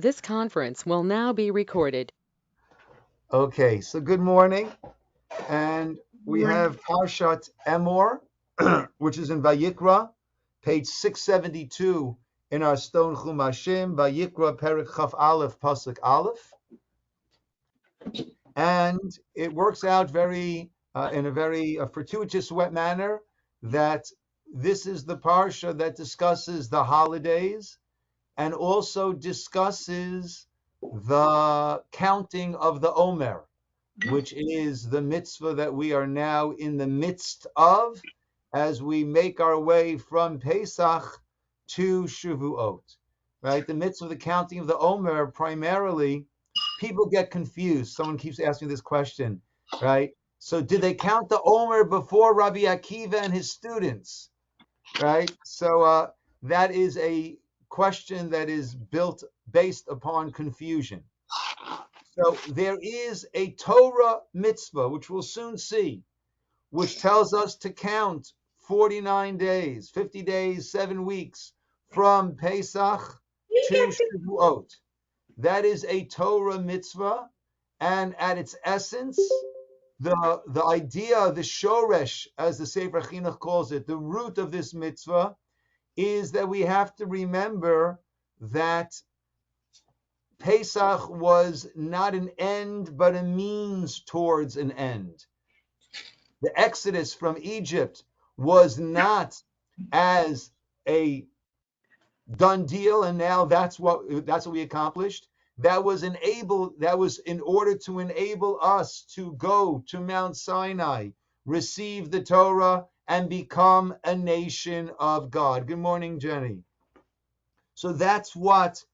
This conference will now be recorded. Okay, so good morning, and we have Parshat Emor, which is in Vayikra, page 672 in our Stone Chumashim, Vayikra Perek Chaf Aleph Pasuk Aleph, and it works out in a very fortuitous manner that this is the parsha that discusses the holidays and also discusses the counting of the Omer, which is the mitzvah that we are now in the midst of as we make our way from Pesach to Shavuot, right? The mitzvah of the counting of the Omer, primarily, people get confused. Someone keeps asking this question, right? So did they count the Omer before Rabbi Akiva and his students, right? So that is a question that is based upon confusion. So there is a Torah mitzvah, which we'll soon see, which tells us to count 49 days, 50 days, 7 weeks from Pesach to Shavuot. That is a Torah mitzvah, and at its essence, the idea, the shoresh, as the Sefer Chinuch calls it, the root of this mitzvah, is that we have to remember that Pesach was not an end, but a means towards an end. The exodus from Egypt was not as a done deal, and now that's what we accomplished. That was in order to enable us to go to Mount Sinai, receive the Torah, and become a nation of God. Good morning, Jenny. So that's what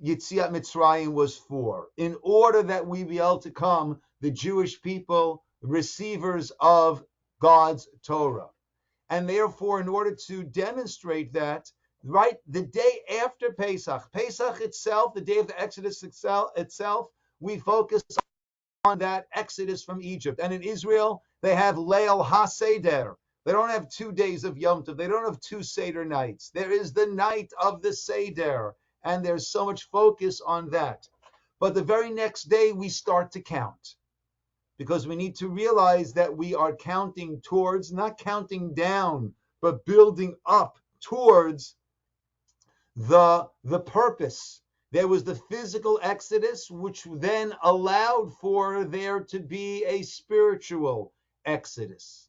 Yetziat Mitzrayim was for, in order that we be able to come, the Jewish people, receivers of God's Torah. And therefore, in order to demonstrate that, right, the day after Pesach itself, the day of the Exodus itself, we focus on that Exodus from Egypt. And in Israel, they have Leil HaSeder. They don't have 2 days of Yom Tov. They don't have 2 Seder nights. There is the night of the Seder, and there's so much focus on that. But the very next day, we start to count, because we need to realize that we are counting towards, not counting down, but building up towards the purpose. There was the physical exodus, which then allowed for there to be a spiritual exodus.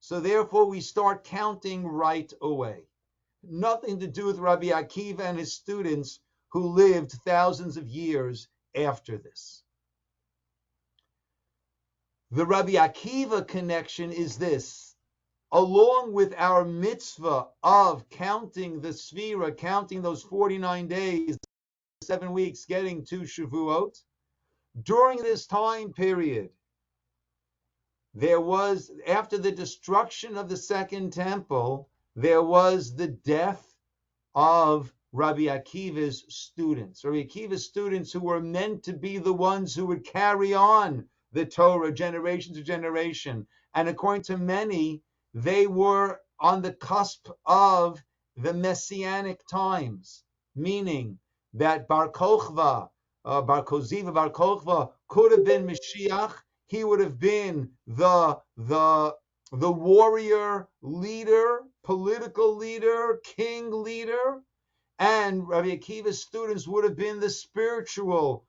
So therefore, we start counting right away. Nothing to do with Rabbi Akiva and his students who lived thousands of years after this. The Rabbi Akiva connection is this: along with our mitzvah of counting the Sfira, counting those 49 days, 7 weeks, getting to Shavuot, during this time period, there was, after the destruction of the Second Temple, there was the death of Rabbi Akiva's students. Rabbi Akiva's students, who were meant to be the ones who would carry on the Torah generation to generation. And according to many, they were on the cusp of the Messianic times, meaning that Bar Kokhba, Bar Kokhba could have been Mashiach. He would have been the warrior leader, political leader, king leader, and Rabbi Akiva's students would have been the spiritual